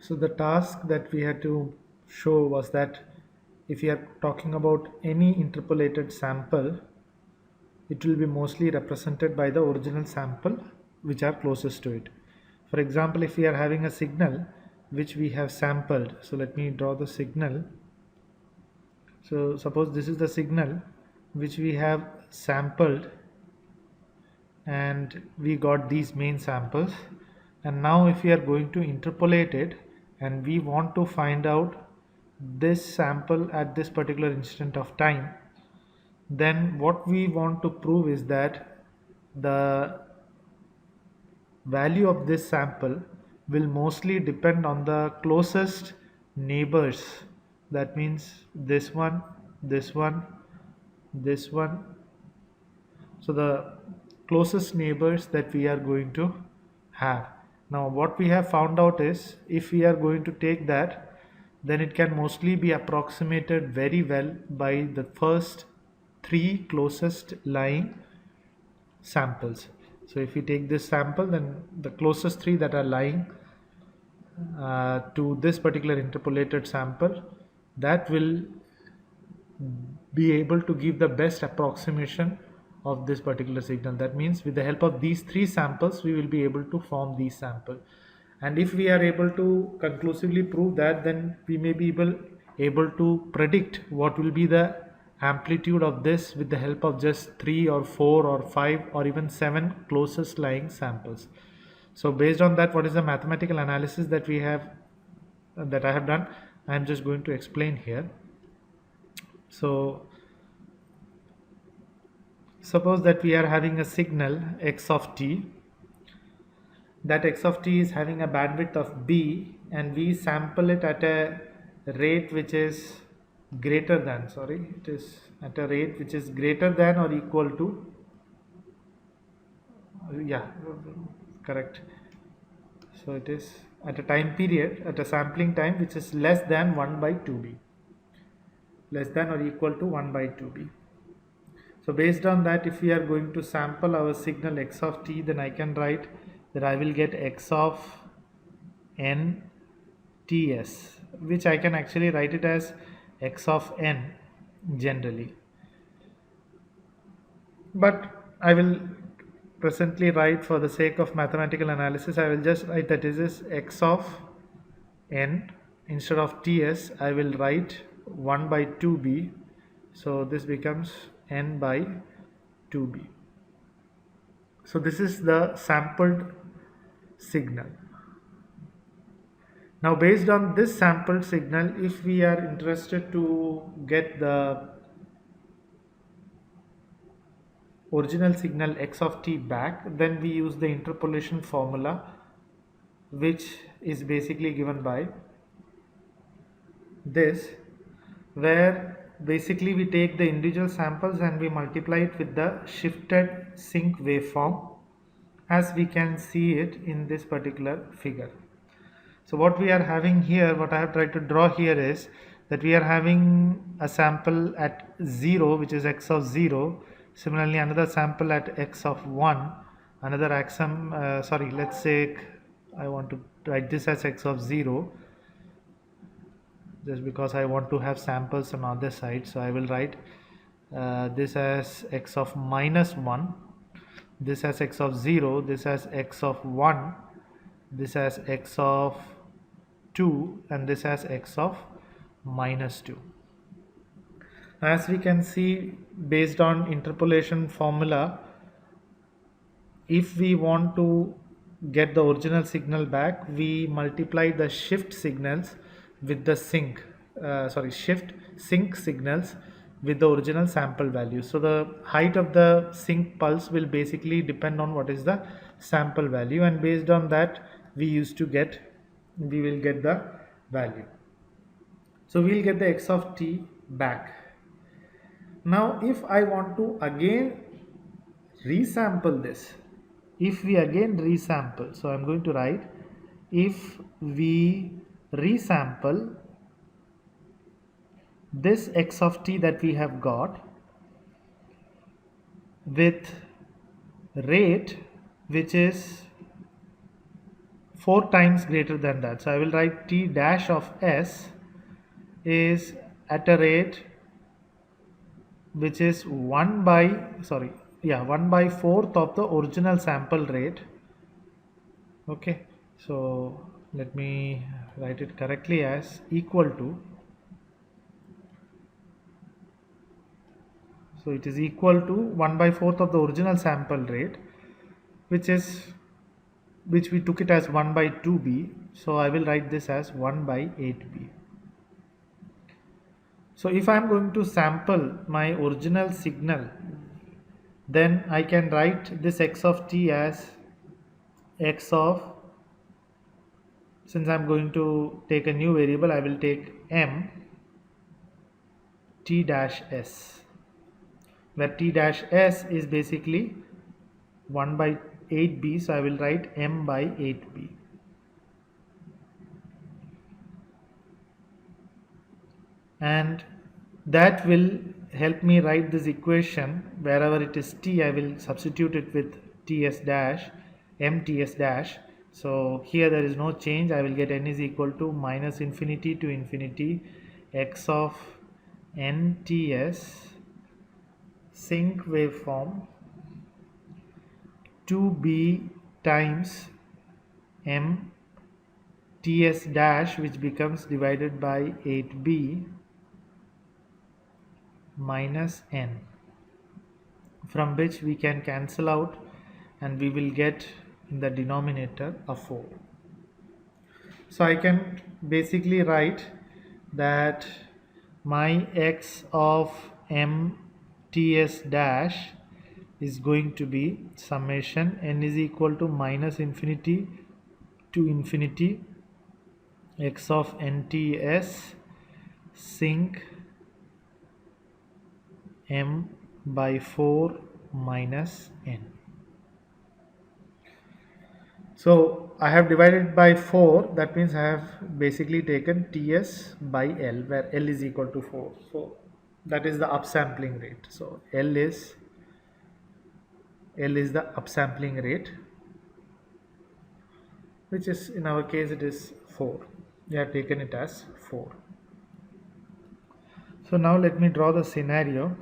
So the task that we had to show was that if we are talking about any interpolated sample, it will be mostly represented by the original sample which are closest to it. For example, if we are having a signal which we have sampled, so let me draw the signal. So suppose this is the signal which we have sampled and we got these main samples, and now if we are going to interpolate it and we want to find out this sample at this particular instant of time, then what we want to prove is that the value of this sample will mostly depend on the closest neighbors. That means this one, this one, this one. So the closest neighbors that we are going to have. Now what we have found out is if we are going to take that, then it can mostly be approximated very well by the first three closest lying samples. So if we take this sample, then the closest three that are lying to this particular interpolated sample, that will be able to give the best approximation of this particular signal. That means with the help of these three samples we will be able to form these sample, and if we are able to conclusively prove that, then we may be able to predict what will be the amplitude of this with the help of just 3 or 4 or 5 or even 7 closest lying samples. So based on that, what is the mathematical analysis that we have that I have done, I am just going to explain here. So suppose that we are having a signal x of t, that x of t is having a bandwidth of b, and we sample it at a rate which is greater than, it is at a rate which is greater than or equal to, yeah, correct. So it is at a time period, at a sampling time which is less than 1 by 2b, less than or equal to 1 by 2b. So based on that, if we are going to sample our signal x of t, then I can write that I will get x of n ts, which I can actually write it as x of n generally. But I will presently write, for the sake of mathematical analysis, I will just write that this is x of n. Instead of ts, I will write 1 by 2b. So this becomes n by 2b. So this is the sampled signal. Now based on this sampled signal, if we are interested to get the original signal x of t back, then we use the interpolation formula, which is basically given by this, where basically we take the individual samples and we multiply it with the shifted sinc waveform, as we can see it in this particular figure. So what we are having here, what I have tried to draw here is that we are having a sample at 0, which is x of 0, similarly another sample at x of 1, another axum, let's say I want to write this as x of 0, just because I want to have samples on other side. So I will write this as x of minus 1, this as x of 0, this as x of 1, this as x of 2, and this as x of minus 2. As we can see, based on interpolation formula, if we want to get the original signal back, we multiply the shift signals with the shift sinc signals with the original sample value. So the height of the sinc pulse will basically depend on what is the sample value, and based on that we will get the value. So we'll get the x of t back. Now if I want to again resample this, if we again resample, so I'm going to write, if we resample this x of t that we have got with rate which is 4 times greater than that. So I will write t dash of s is at a rate which is 1 by 1 by fourth of the original sample rate. Okay, so let me write it correctly as equal to, so it is equal to 1 by fourth of the original sample rate, which we took it as 1 by 2b. So I will write this as 1 by 8b. So if I am going to sample my original signal, then I can write this x of t as x of, since I am going to take a new variable, I will take m t dash s, where t dash s is basically 1 by 8b, so I will write m by 8b. And that will help me write this equation. Wherever it is t, I will substitute it with ts dash, m ts dash. So here there is no change. I will get n is equal to minus infinity to infinity x of n ts sync waveform 2b times m ts dash, which becomes divided by 8b minus n, from which we can cancel out and we will get in the denominator a 4. So I can basically write that my x of m ts dash is going to be summation n is equal to minus infinity to infinity x of nts sync m by 4 minus n. So I have divided by 4, that means I have basically taken ts by l, where l is equal to 4. So that is the upsampling rate. So l is the upsampling rate, which is, in our case, it is 4. We have taken it as 4. So now let me draw the scenario.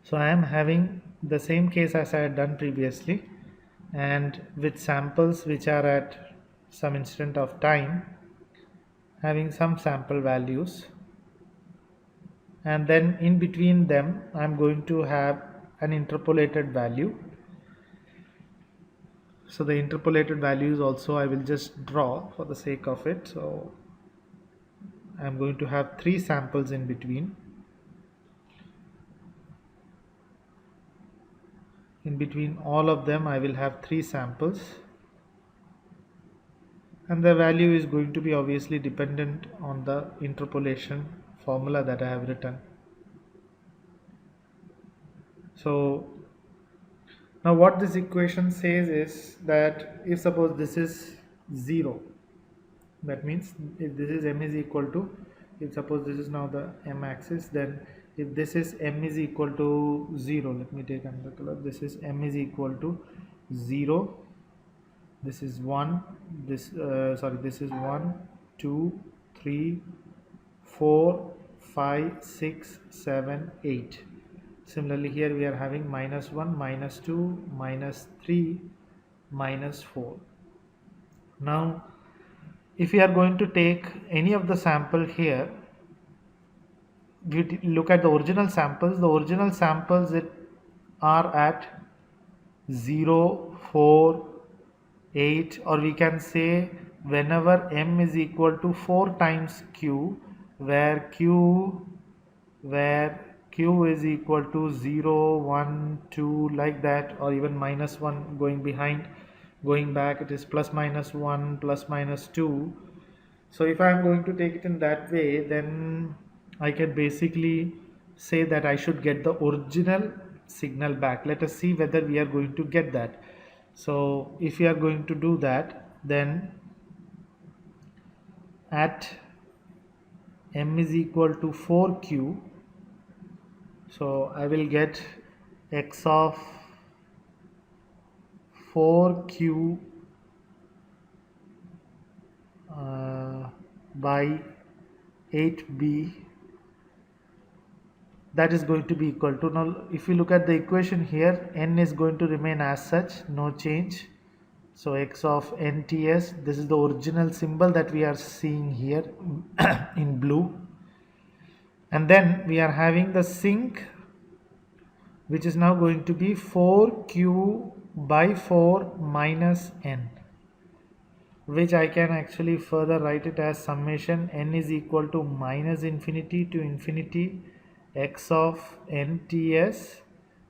So I am having the same case as I had done previously, and with samples which are at some instant of time, having some sample values, and then in between them I am going to have an interpolated value. So the interpolated values also I will just draw for the sake of it. So I am going to have 3 samples in between. In between all of them I will have 3 samples, and the value is going to be obviously dependent on the interpolation formula that I have written. So now what this equation says is that if suppose this is 0, that means if this is m is equal to, if suppose this is now the m axis, then if this is m is equal to 0, let me take another color, this is m is equal to 0, this is 1, this this is 1 2 3 4 5 6 7 8. Similarly here we are having minus 1 minus 2 minus 3 minus 4. Now if we are going to take any of the sample here, we look at the original samples. The original samples are at 0, 4, 8, or we can say whenever m is equal to 4 times q, where q is equal to 0, 1, 2, like that, or even minus 1 going behind, going back, it is plus minus 1, plus minus 2. So if I am going to take it in that way, then I can basically say that I should get the original signal back. Let us see whether we are going to get that. So if we are going to do that, then at m is equal to 4q, so I will get x of 4q by 8b, that is going to be equal to, now if you look at the equation here, n is going to remain as such, no change. So x of nts, this is the original symbol that we are seeing here in blue. And then we are having the sinc, which is now going to be 4q by 4 minus n, which I can actually further write it as summation n is equal to minus infinity to infinity x of nts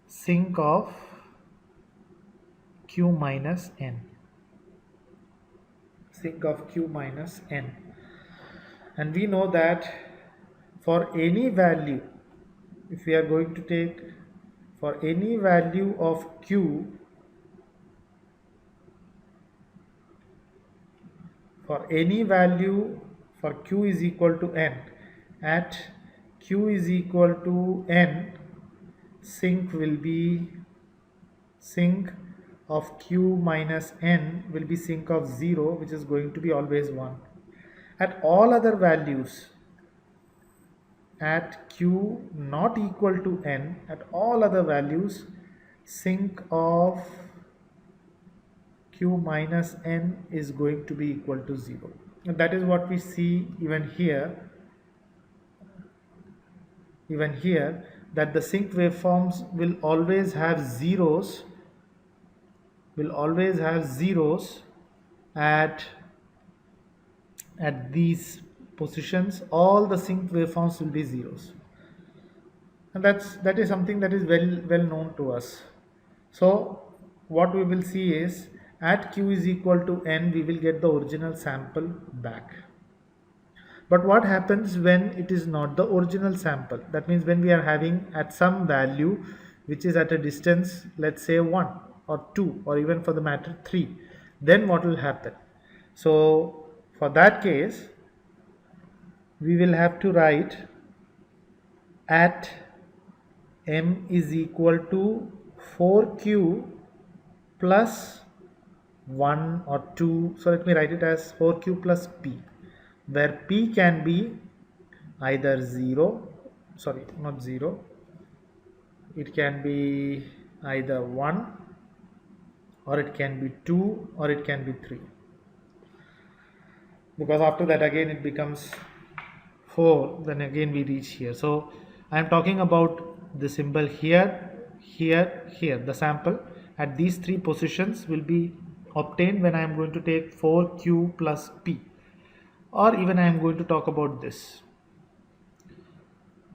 sinc of q minus n, sinc of q minus n. And we know that for any value, if we are going to take for any value of q, for any value for q is equal to n, at q is equal to n, sinc will be sinc of q minus n will be sinc of 0, which is going to be always 1. At all other values, at q not equal to n, at all other values, sinc of q minus n is going to be equal to 0. And that is what we see even here, that the sinc waveforms will always have zeros, at these positions. All the sinc waveforms will be zeros, and that is something that is well known to us. So what we will see is, at q is equal to n, we will get the original sample back. But what happens when it is not the original sample? That means when we are having at some value which is at a distance, let's say 1 or 2 or even for the matter 3, then what will happen? So for that case, we will have to write at m is equal to 4q plus 1 or 2. So let me write it as 4q plus p, where p can be either 0, sorry, not 0, it can be either 1 or it can be 2 or it can be 3, because after that again it becomes 4, then again we reach here. So I am talking about the symbol here, the sample at these 3 positions will be obtained when I am going to take 4q plus p, or even I am going to talk about this.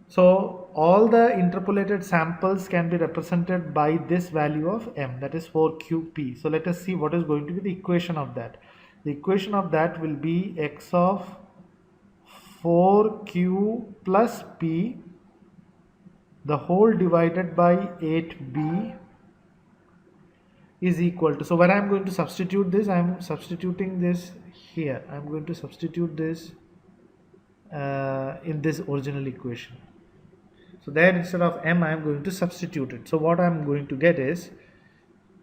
So all the interpolated samples can be represented by this value of m, that is 4qp. So let us see what is going to be the equation of that. The equation of that will be x of 4q plus p, the whole divided by 8b, is equal to, so when I am going to substitute this, I am substituting this here, I am going to substitute this in this original equation. So there, instead of m, I am going to substitute it. So what I am going to get is,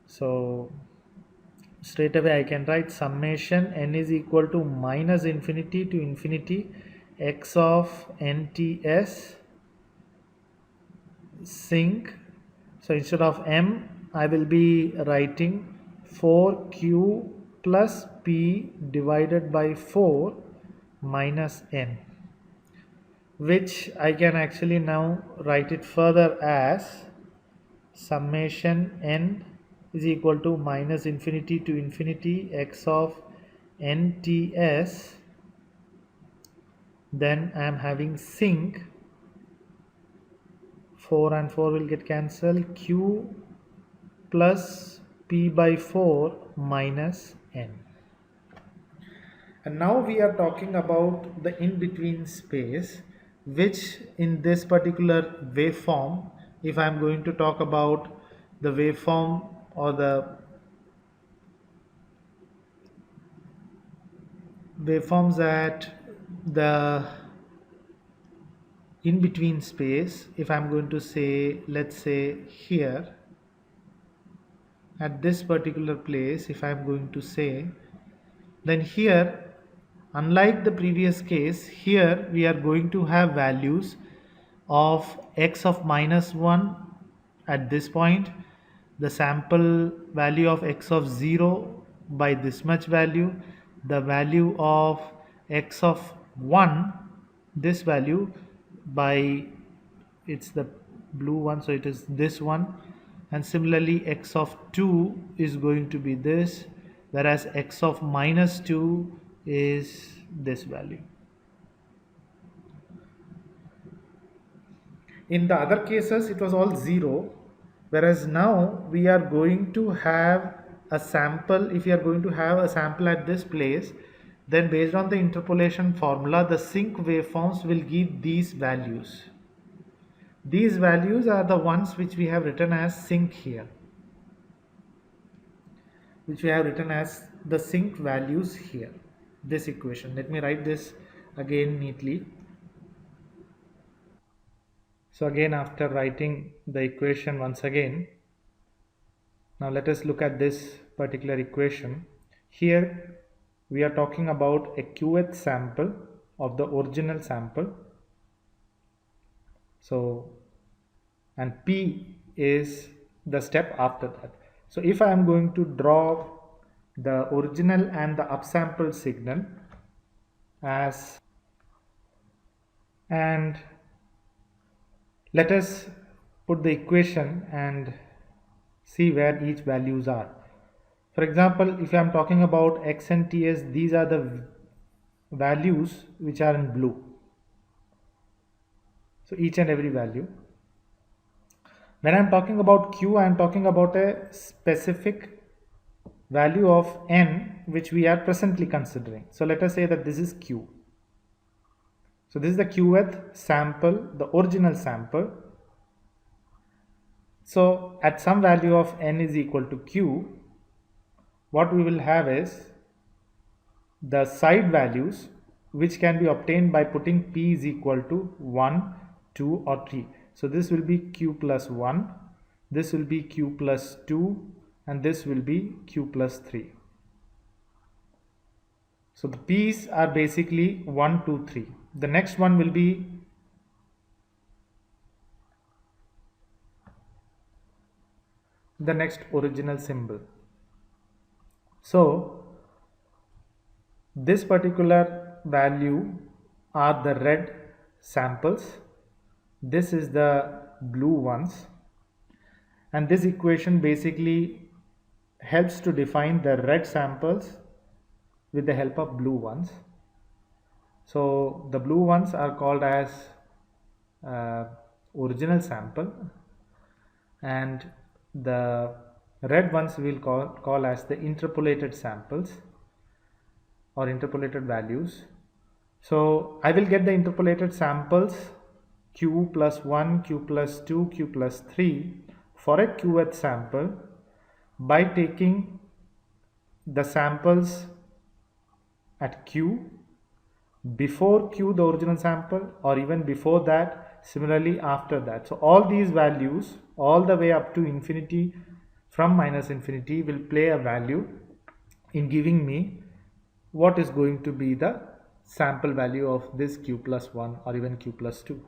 so straight away I can write summation n is equal to minus infinity to infinity x of nts sinc. So instead of m, I will be writing 4q plus p divided by 4 minus n, which I can actually now write it further as summation n is equal to minus infinity to infinity x of nts, then I am having sinc, 4 and 4 will get cancelled, q plus p by 4 minus n. And now we are talking about the in-between space, which in this particular waveform, if I am going to talk about the waveform or the waveforms at the in-between space, if I am going to say, let's say here, at this particular place, if I am going to say, then here unlike the previous case, here we are going to have values of x of minus 1 at this point, the sample value of x of 0 by this much value, the value of x of 1, this value by, it's the blue one, so it is this one, and similarly x of 2 is going to be this, whereas x of minus 2 is this value. In the other cases it was all 0, whereas now we are going to have a sample. If you are going to have a sample at this place, then based on the interpolation formula, the sinc waveforms will give these values. These values are the ones which we have written as sinc here, which we have written as the sinc values here, this equation. Let me write this again neatly. So again, after writing the equation once again, now let us look at this particular equation. Here we are talking about a qth sample of the original sample. So, and P is the step after that. So if I am going to draw the original and the upsample signal as, and let us put the equation and see where each values are. For example, if I am talking about x and ts, these are the values which are in blue. So each and every value. When I am talking about q, I am talking about a specific value of n which we are presently considering. So let us say that this is q. So this is the qth sample, the original sample. So at some value of n is equal to q, what we will have is the side values which can be obtained by putting p is equal to 1, 2 or 3. So this will be q plus 1, this will be q plus 2, and this will be q plus 3. So the p's are basically 1, 2, 3. The next one will be the next original symbol. So this particular value are the red samples, this is the blue ones, and this equation basically helps to define the red samples with the help of blue ones. So the blue ones are called as original sample, and the red ones we will call as the interpolated samples or interpolated values. So I will get the interpolated samples q plus 1, q plus 2, q plus 3 for a qth sample by taking the samples at q, before q the original sample, or even before that, similarly after that. So all these values all the way up to infinity, from minus infinity, will play a value in giving me what is going to be the sample value of this q plus 1 or even q plus 2.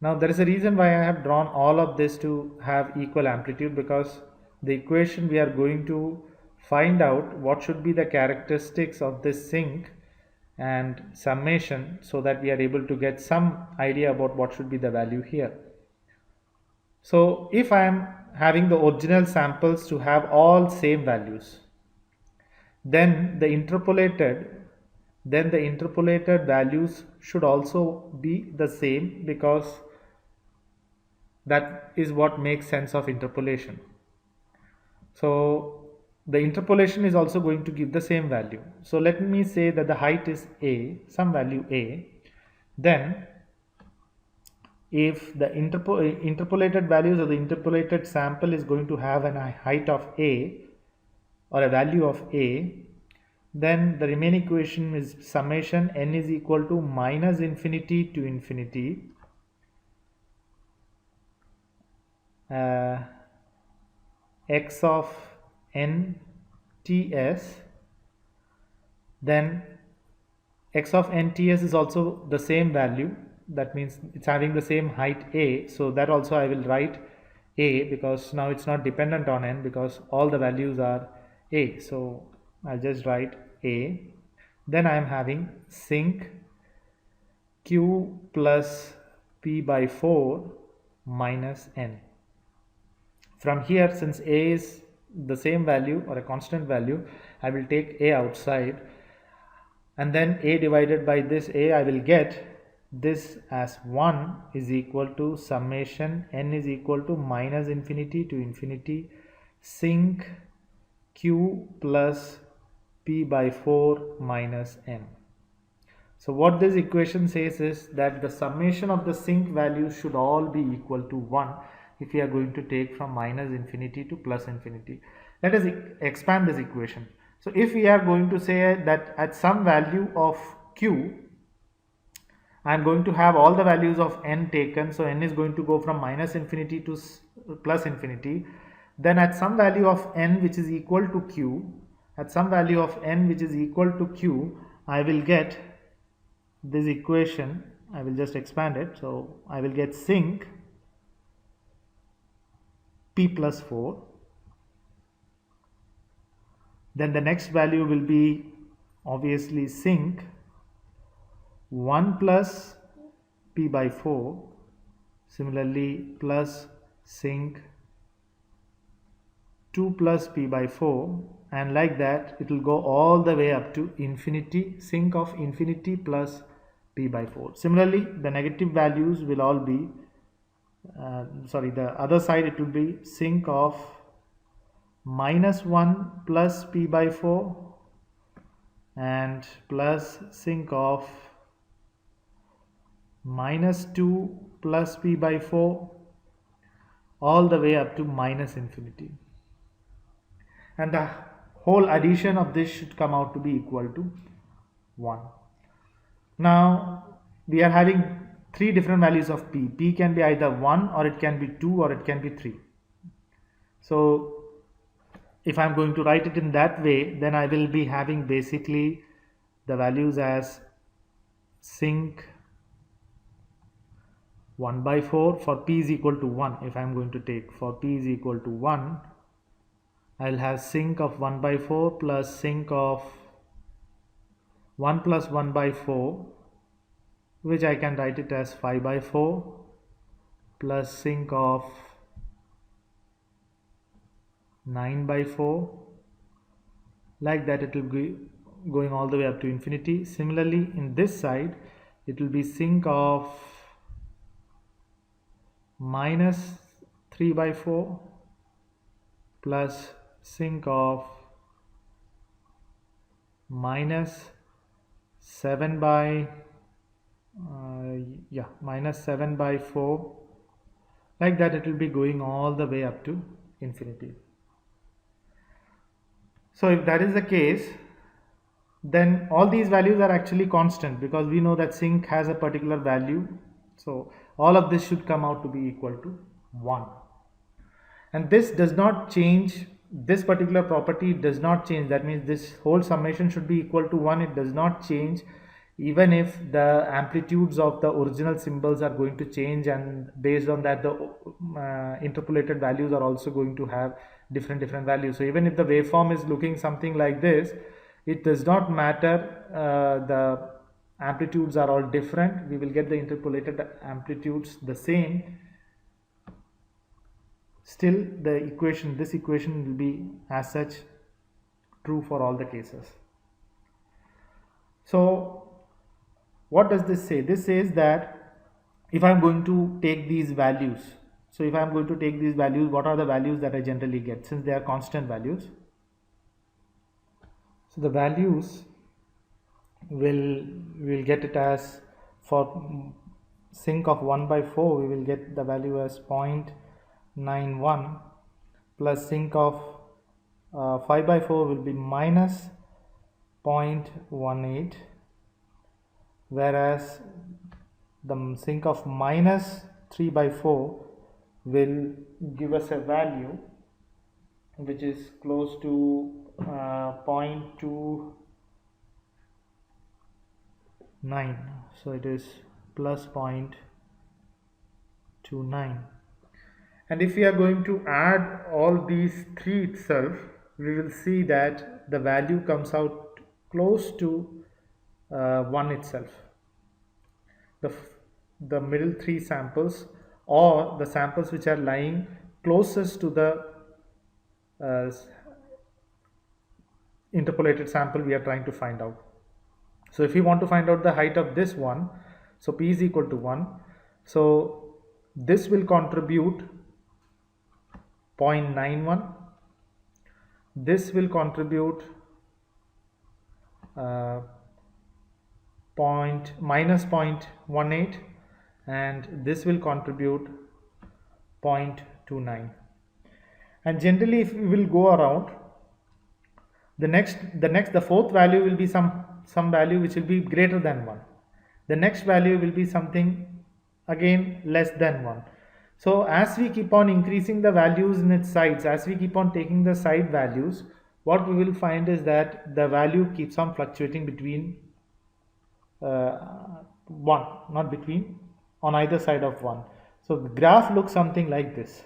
Now there is a reason why I have drawn all of this to have equal amplitude, because the equation we are going to find out what should be the characteristics of this sinc and summation, so that we are able to get some idea about what should be the value here. So if I am having the original samples to have all same values, then the interpolated values should also be the same, because that is what makes sense of interpolation. So the interpolation is also going to give the same value. So let me say that the height is a, some value a. Then if the interpolated values of the interpolated sample is going to have a height of a or a value of a, then the remaining equation is summation n is equal to minus infinity to infinity x of n ts, then x of nts is also the same value. That means it's having the same height a, so that also I will write a, because now it's not dependent on n because all the values are a. So I'll just write a. Then I am having sinc q plus p by 4 minus n. From here, since a is the same value or a constant value, I will take a outside, and then a divided by this a, I will get this as 1 is equal to summation n is equal to minus infinity to infinity sinc q plus p by 4 minus n. So what this equation says is that the summation of the sinc values should all be equal to 1 if we are going to take from minus infinity to plus infinity. Let us expand this equation. So if we are going to say that at some value of q, I am going to have all the values of n taken, so n is going to go from minus infinity to plus infinity. Then at some value of n which is equal to q, at some value of n which is equal to q, I will get this equation. I will just expand it. So I will get sinc p plus 4. Then the next value will be obviously sinc 1 plus p by 4. Similarly plus sinc 2 plus p by 4, and like that it will go all the way up to infinity, sinc of infinity plus p by 4. Similarly, the negative values will all be the other side, it will be sinc of minus 1 plus p by 4 and plus sinc of minus 2 plus p by 4 all the way up to minus infinity, and the whole addition of this should come out to be equal to 1. Now we are having three different values of p. P can be either 1 or it can be 2 or it can be 3. So if I'm going to write it in that way, then I will be having basically the values as sinc 1 by 4 for p is equal to 1. If I'm going to take for p is equal to 1, I'll have sinc of 1 by 4 plus sinc of 1 plus 1 by 4, which I can write it as 5 by 4 plus sinc of 9 by 4. Like that it will be going all the way up to infinity. Similarly, in this side it will be sinc of minus 3 by 4 plus sinc of minus 7 by minus 7 by 4. Like that it will be going all the way up to infinity. So if that is the case, then all these values are actually constant, because we know that sinc has a particular value. So all of this should come out to be equal to 1. And this does not change, this particular property does not change. That means this whole summation should be equal to 1. It does not change even if the amplitudes of the original symbols are going to change, and based on that the interpolated values are also going to have different values. So even if the waveform is looking something like this, it does not matter, the amplitudes are all different, we will get the interpolated amplitudes the same. Still the equation, this equation will be as such true for all the cases. So what does this say? This says that if I'm going to take these values, so if I'm going to take these values, what are the values that I generally get, since they are constant values? So the values will get it as, for sinc of 1 by 4 we will get the value as 0.91 plus sinc of 5 by 4 will be minus 0.18, whereas the sinc of minus 3 by 4 will give us a value which is close to 0.2 9, so it is plus 0.29. And if we are going to add all these three itself, we will see that the value comes out close to 1 itself. The middle three samples, or the samples which are lying closest to the uh, interpolated sample we are trying to find out. So if we want to find out the height of this one, so p is equal to 1, so this will contribute 0.91, this will contribute minus 0.18, and this will contribute 0.29. And generally, if we will go around, the fourth value will be some value which will be greater than 1. The next value will be something again less than 1. So as we keep on increasing the values in its sides, as we keep on taking the side values, what we will find is that the value keeps on fluctuating between 1, not between, on either side of 1. So the graph looks something like this.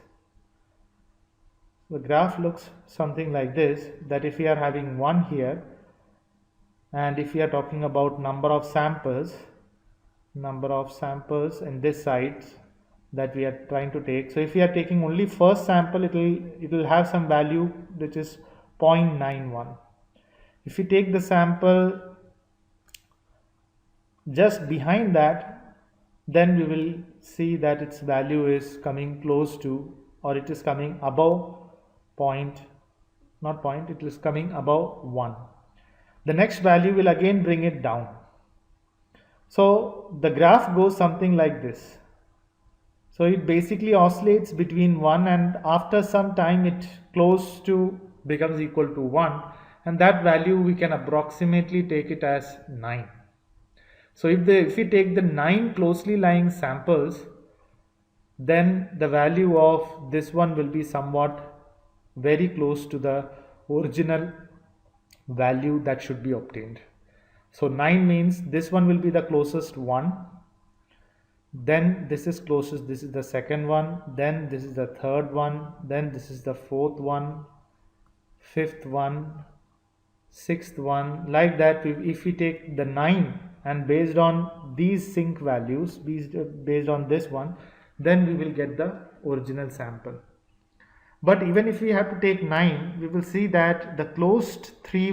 The graph looks something like this, that if we are having 1 here, and if we are talking about number of samples in this side that we are trying to take. So if we are taking only first sample, it will have some value which is 0.91. If we take the sample just behind that, then we will see that its value is coming close to, or it is coming above it is coming above 1. The next value will again bring it down. So the graph goes something like this. So it basically oscillates between 1, and after some time it close to becomes equal to 1, and that value we can approximately take it as 9. So if we take the 9 closely lying samples, then the value of this one will be somewhat very close to the original value that should be obtained. So 9 means this one will be the closest one, then this is closest, this is the second one, then this is the third one, then this is the fourth one, fifth one, sixth one, like that. If we take the 9 and based on these sync values, based on this one, then we will get the original sample. But even if we have to take 9, we will see that the closest three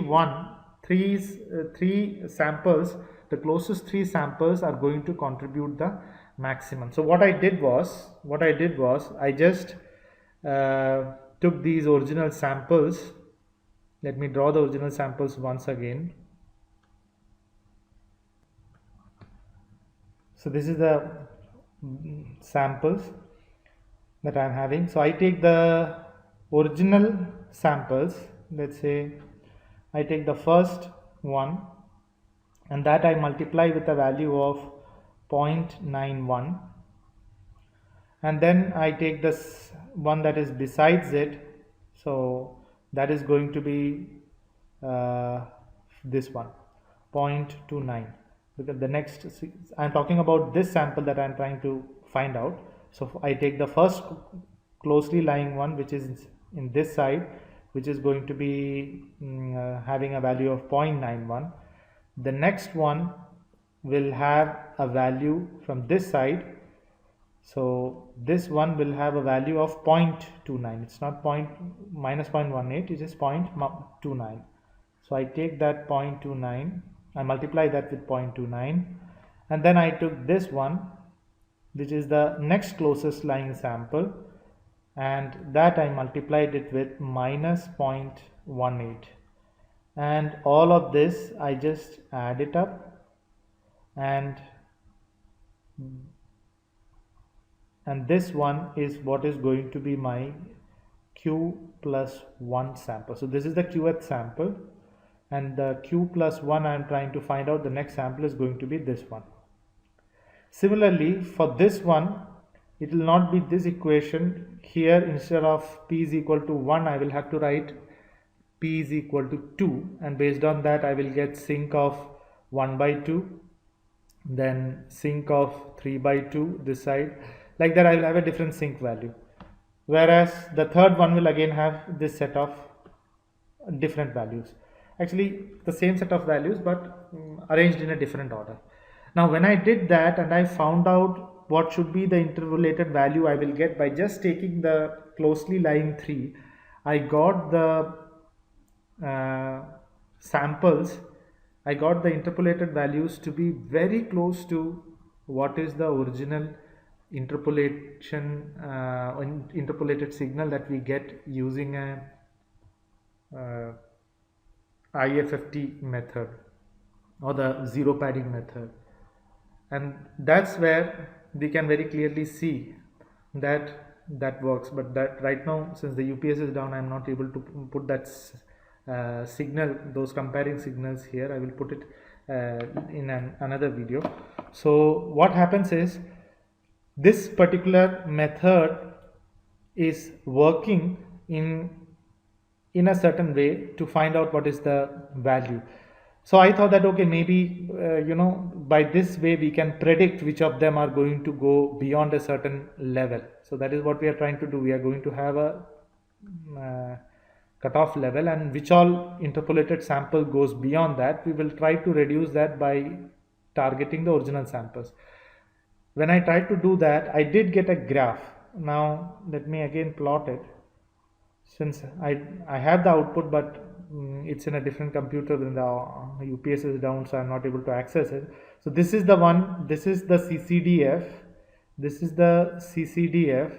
samples, the closest 3 samples are going to contribute the maximum. So what I did was I just took these original samples. Let me draw the original samples once again. So this is the samples that I am having. So I take the original samples, let's say I take the first one, and that I multiply with a value of 0.91, and then I take this one that is besides it, so that is going to be this one, 0.29, because the next, I am talking about this sample that I am trying to find out. So I take the first closely lying one, which is in this side, which is going to be having a value of 0.91. The next one will have a value from this side, so this one will have a value of 0.29. It's not minus 0.18, it is 0.29. So I take that 0.29, I multiply that with 0.29, and then I took this one, which is the next closest lying sample, and that I multiplied it with minus 0.18, and all of this I just add it up, and this one is what is going to be my Q plus 1 sample. So this is the Qth sample, and the Q plus 1 I am trying to find out. The next sample is going to be this one. Similarly, for this one, it will not be this equation. Here, instead of p is equal to 1, I will have to write p is equal to 2, and based on that I will get sync of 1 by 2, then sync of 3 by 2 this side. Like that I will have a different sync value, whereas the third one will again have this set of different values, actually the same set of values but arranged in a different order. Now when I did that and I found out what should be the interpolated value I will get by just taking the closely lying 3, I got the samples, I got the interpolated values to be very close to what is the original interpolated signal that we get using a IFFT method or the zero padding method. And that's where we can very clearly see that that works. But that right now, since the UPS is down, I'm not able to put that signal, those comparing signals here. I will put it in another video. So what happens is, this particular method is working in a certain way to find out what is the value. So I thought that okay, maybe by this way we can predict which of them are going to go beyond a certain level. So that is what we are trying to do. We are going to have a cutoff level, and which all interpolated sample goes beyond that, we will try to reduce that by targeting the original samples. When I tried to do that, I did get a graph. Now let me again plot it. Since I have the output, but it's in a different computer, when the UPS is down, so I'm not able to access it. So this is the one, this is the CCDF, this is the CCDF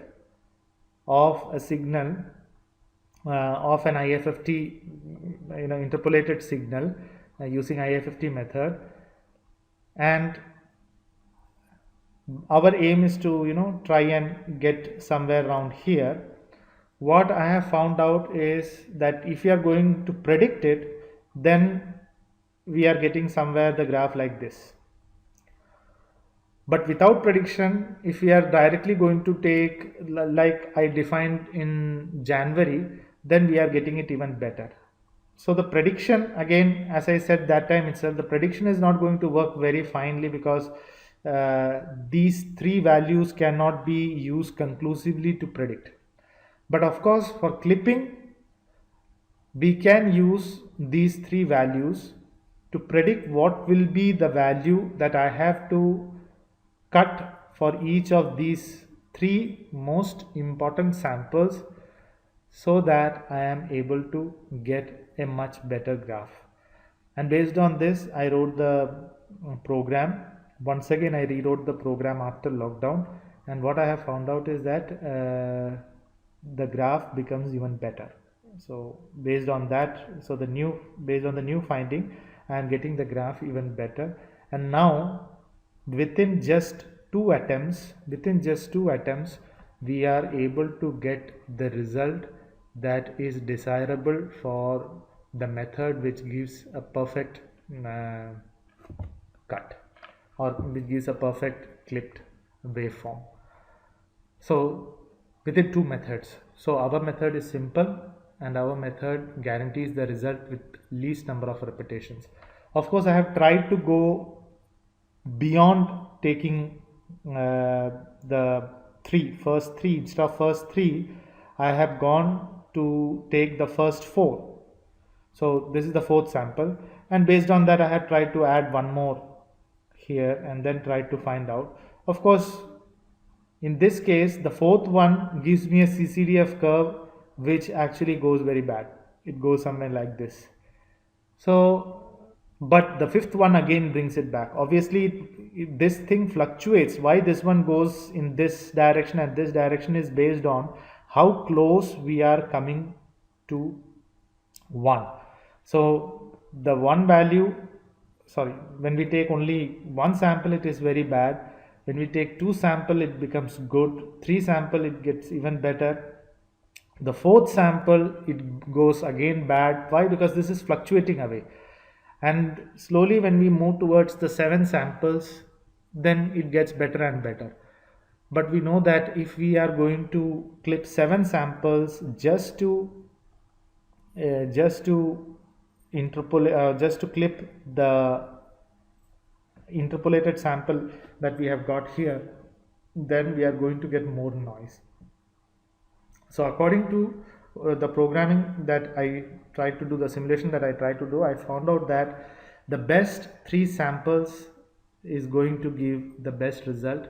of a signal of an IFFT, interpolated signal using IFFT method. And our aim is to try and get somewhere around here. What I have found out is that if we are going to predict it, then we are getting somewhere the graph like this. But without prediction, if we are directly going to take like I defined in January, then we are getting it even better. So the prediction, again, as I said that time itself, the prediction is not going to work very finely, because these three values cannot be used conclusively to predict. But of course, for clipping, we can use these three values to predict what will be the value that I have to cut for each of these three most important samples, so that I am able to get a much better graph. And based on this, I wrote the program. Once again, I rewrote the program after lockdown, and what I have found out is that the graph becomes even better. So based on that, based on the new finding, I am getting the graph even better. And now within just two attempts, we are able to get the result that is desirable for the method which gives a perfect cut, or which gives a perfect clipped waveform. So within two methods. So our method is simple, and our method guarantees the result with least number of repetitions. Of course, I have tried to go beyond taking the first three. Instead of first three, I have gone to take the first four. So this is the fourth sample, and based on that I have tried to add one more here and then try to find out. Of course, in this case, the fourth one gives me a CCDF curve which actually goes very bad. It goes somewhere like this. So, but the fifth one again brings it back. Obviously, this thing fluctuates. Why this one goes in this direction and this direction is based on how close we are coming to 1. So the one value, when we take only one sample, it is very bad. When we take two sample, it becomes good. Three sample, it gets even better. The fourth sample, it goes again bad. Why? Because this is fluctuating away. And slowly when we move towards the 7 samples, then it gets better and better. But we know that if we are going to clip 7 samples just to clip the interpolated sample that we have got here, then we are going to get more noise. So according to the programming that I tried to do, the simulation that I tried to do, I found out that the best 3 samples is going to give the best result.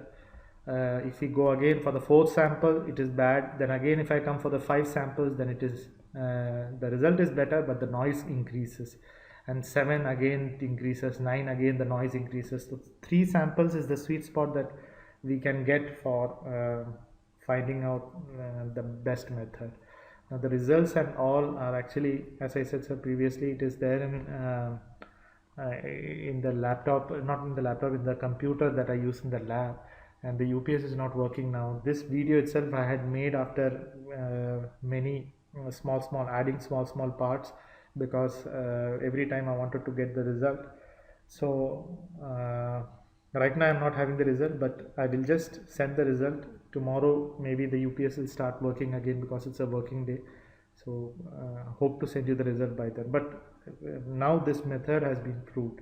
If we go again for the 4th sample, it is bad. Then again, if I come for the 5 samples, then it is the result is better, but the noise increases. And 7 again it increases, 9 again the noise increases. So 3 samples is the sweet spot that we can get for finding out the best method. Now the results and all are actually, as I said sir, previously, it is there in the laptop, not in the laptop, in the computer that I use in the lab, and the UPS is not working now. This video itself I had made after many adding small parts, because every time I wanted to get the result. So right now I'm not having the result, but I will just send the result tomorrow. Maybe the UPS will start working again because it's a working day. So hope to send you the result by then. But now this method has been proved.